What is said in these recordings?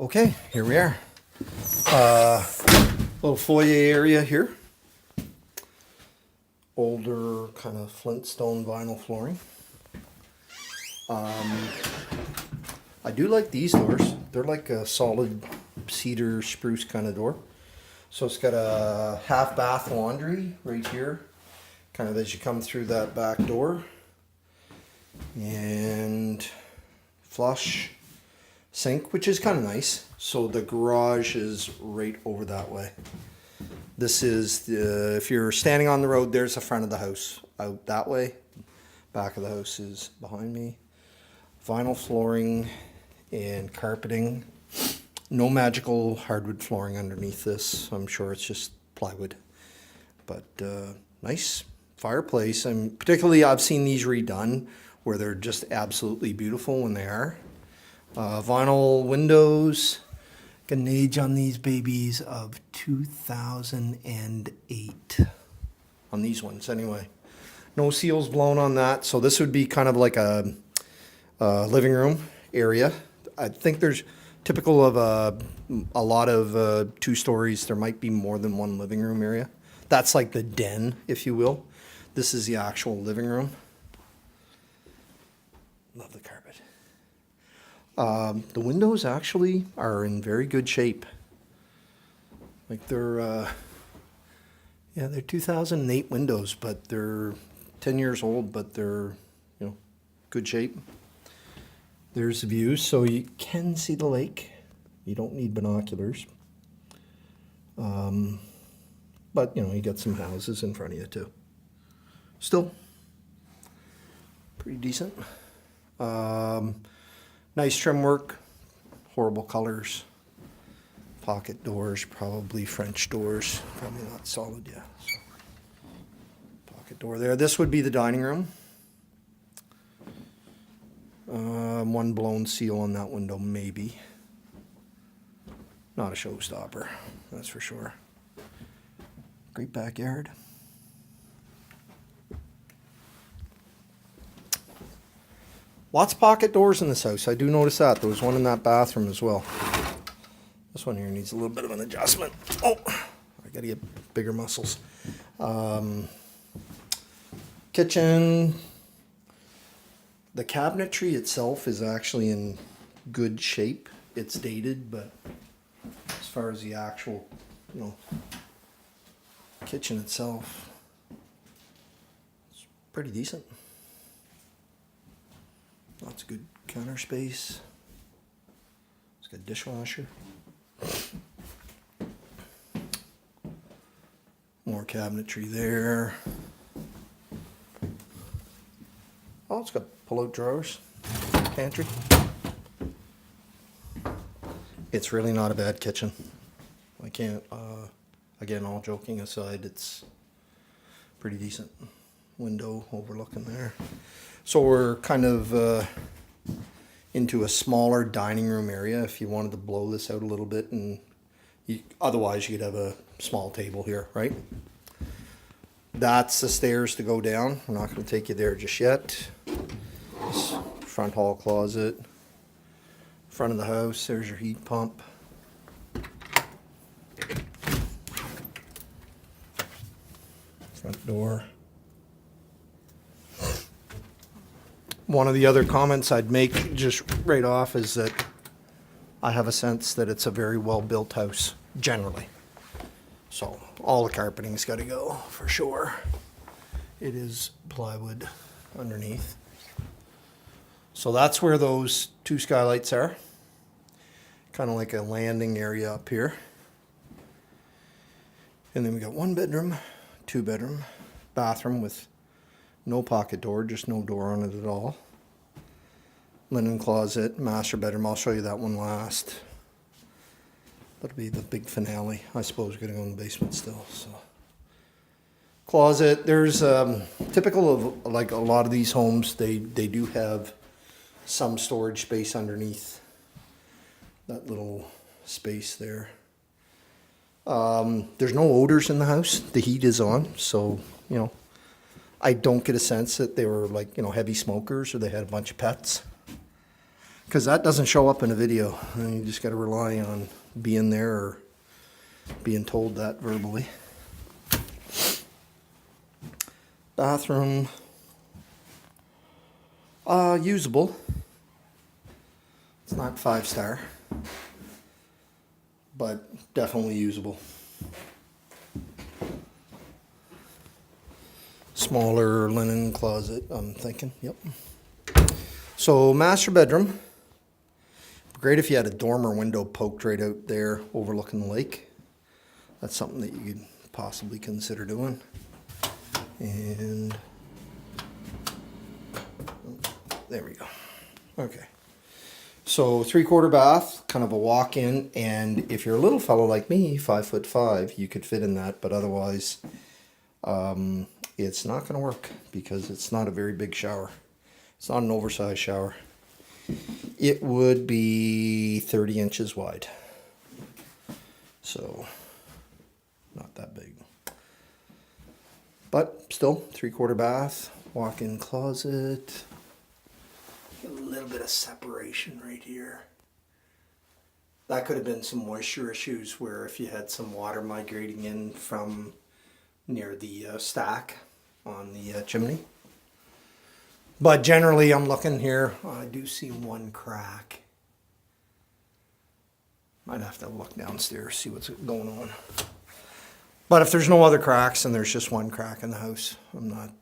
Okay, here we are. Little foyer area here. Older kind of Flintstone vinyl flooring. I do like these doors. They're like a solid cedar spruce kind of door. So it's got a half bath laundry right here, kind of as you come through that back door. And flush sink, which is kind of nice. So the garage is right over that way. This is the, if you're standing on the road, there's the front of the house out that way. Back of the house is behind me. Vinyl flooring and carpeting. No magical hardwood flooring underneath this. I'm sure it's just plywood. But nice fireplace. And particularly I've seen these redone where they're just absolutely beautiful when they are. Vinyl windows. Got an age on these babies of 2008. On these ones anyway. No seals blown on that. So this would be kind of like a living room area. I think there's typical of a lot of 2 stories. There might be more than one living room area. That's like the den, if you will. This is the actual living room. Love the carpet. The windows actually are in very good shape. Like they're 2008 windows, but they're 10 years old, but they're, good shape. There's the view, so you can see the lake. You don't need binoculars. But, you got some houses in front of you too. Still, pretty decent. Nice trim work, horrible colors. Pocket doors, probably French doors, probably not solid yet. So, pocket door there. This would be the dining room. One blown seal on that window, maybe. Not a showstopper, that's for sure. Great backyard. Lots of pocket doors in this house. I do notice that. There was one in that bathroom as well. This one here needs a little bit of an adjustment. Oh, I gotta get bigger muscles. Kitchen. The cabinetry itself is actually in good shape. It's dated, but as far as the actual, kitchen itself, it's pretty decent. Lots of good counter space. It's got a dishwasher. More cabinetry there. Oh, it's got pull-out drawers. Pantry. It's really not a bad kitchen. I can't, again, all joking aside, it's pretty decent. Window overlooking there. So we're kind of into a smaller dining room area if you wanted to blow this out a little bit, and otherwise you could have a small table here, right? That's the stairs to go down. We're not going to take you there just yet. This front hall closet. Front of the house, there's your heat pump. Front door. One of the other comments I'd make just right off is that I have a sense that it's a very well-built house, generally. So all the carpeting's got to go, for sure. It is plywood underneath. So that's where those 2 skylights are. Kind of like a landing area up here. And then we got 1 bedroom, 2 bedroom, bathroom with no pocket door, just no door on it at all. Linen closet, master bedroom. I'll show you that one last. That'll be the big finale. I suppose we're going to go in the basement still. So, closet. There's typical of like a lot of these homes. They do have some storage space underneath that little space there. There's no odors in the house. The heat is on, so I don't get a sense that they were like heavy smokers or they had a bunch of pets. because that doesn't show up in a video. You just got to rely on being there or being told that verbally. Bathroom, usable. It's not 5-star, but definitely usable. Smaller linen closet, I'm thinking. Yep. So master bedroom. Great if you had a dormer window poked right out there overlooking the lake. That's something that you could possibly consider doing. And there we go. Okay. So 3/4 bath, kind of a walk-in, and if you're a little fellow like me, 5'5", you could fit in that, but otherwise it's not going to work because it's not a very big shower. It's not an oversized shower. It would be 30 inches wide. So not that big. But still, 3/4 bath, walk-in closet. A little bit of separation right here. That could have been some moisture issues where if you had some water migrating in from near the stack on the chimney. But generally I'm looking here, I do see one crack. Might have to look downstairs, see what's going on. But if there's no other cracks and there's just one crack in the house, I'm not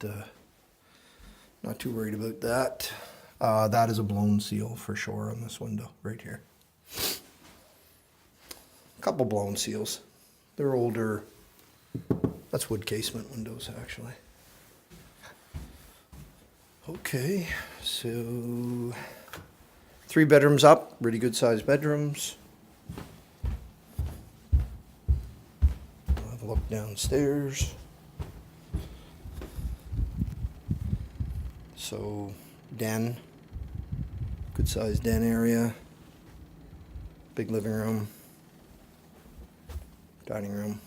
too worried about that. That is a blown seal for sure on this window right here. A couple blown seals. They're older. That's wood casement windows actually. Okay, so 3 bedrooms up, really good sized bedrooms. I'll have a look downstairs. So den, good sized den area, big living room, dining room,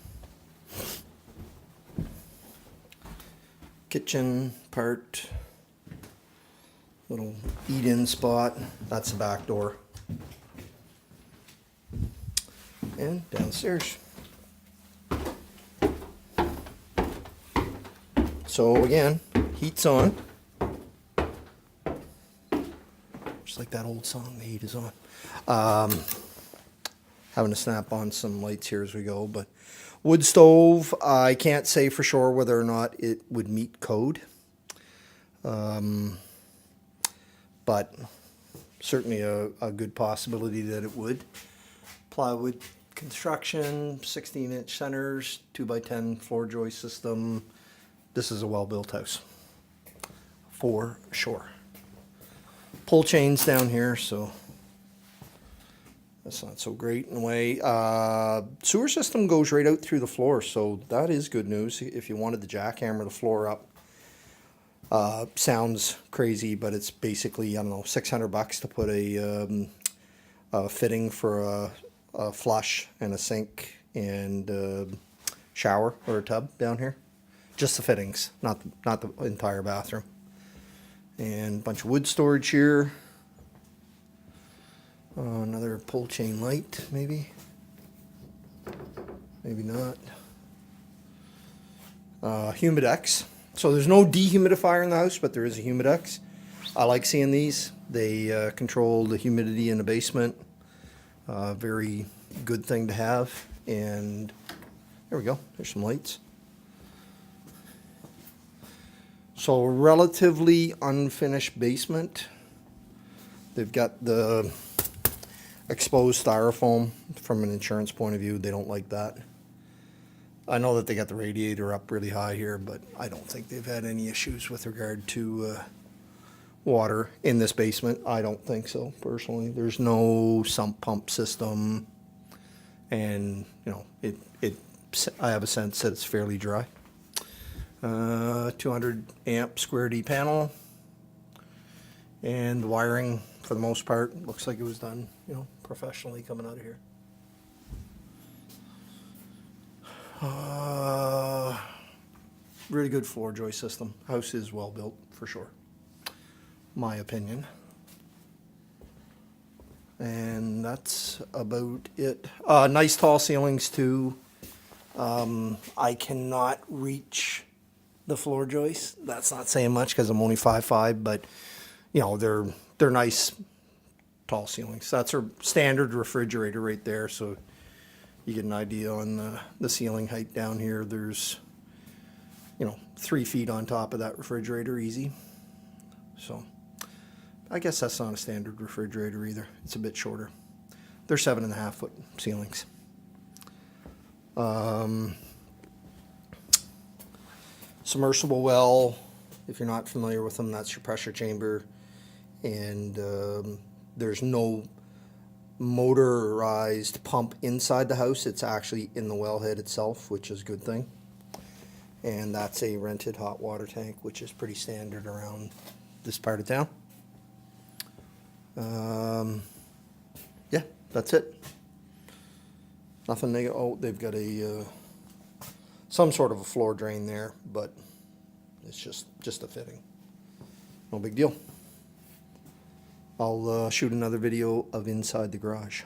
kitchen part. Little eat-in spot. That's the back door. And downstairs. So again, heat's on. Just like that old song, the heat is on. Having to snap on some lights here as we go, but wood stove, I can't say for sure whether or not it would meet code. But certainly a good possibility that it would. Plywood construction, 16-inch centers, 2x10 floor joist system. This is a well-built house, for sure. Pull chains down here, so that's not so great in a way. Sewer system goes right out through the floor, so that is good news. If you wanted to jackhammer the floor up, sounds crazy, but it's basically, I don't know, $600 to put a fitting for a flush and a sink and shower or a tub down here. Just the fittings, not the entire bathroom. And a bunch of wood storage here. Another pull chain light, maybe. Maybe not. Humidex. So there's no dehumidifier in the house, but there is a Humidex. I like seeing these. They control the humidity in the basement. Very good thing to have. And there we go. There's some lights. So relatively unfinished basement. They've got the exposed styrofoam. From an insurance point of view, they don't like that. I know that they got the radiator up really high here, but I don't think they've had any issues with regard to water in this basement. I don't think so, personally. There's no sump pump system, and you know, I have a sense that it's fairly dry. 200 amp square D panel, and the wiring for the most part looks like it was done, you know, professionally coming out of here. Really good floor joist system. House is well built for sure, my opinion. And that's about it. Nice tall ceilings too. I cannot reach the floor joists. That's not saying much because I'm only 5'5", but you know, they're nice tall ceilings. That's our standard refrigerator right there. So you get an idea on the ceiling height down here. There's, you know, 3 feet on top of that refrigerator easy. So I guess that's not a standard refrigerator either. It's a bit shorter. They're 7.5 foot ceilings. Submersible well, if you're not familiar with them, that's your pressure chamber. And there's no motorized pump inside the house. It's actually in the wellhead itself, which is a good thing. And that's a rented hot water tank, which is pretty standard around this part of town. Yeah, that's it. Nothing negative. Oh, they've got a some sort of a floor drain there, but it's just a fitting. No big deal. I'll shoot another video of inside the garage.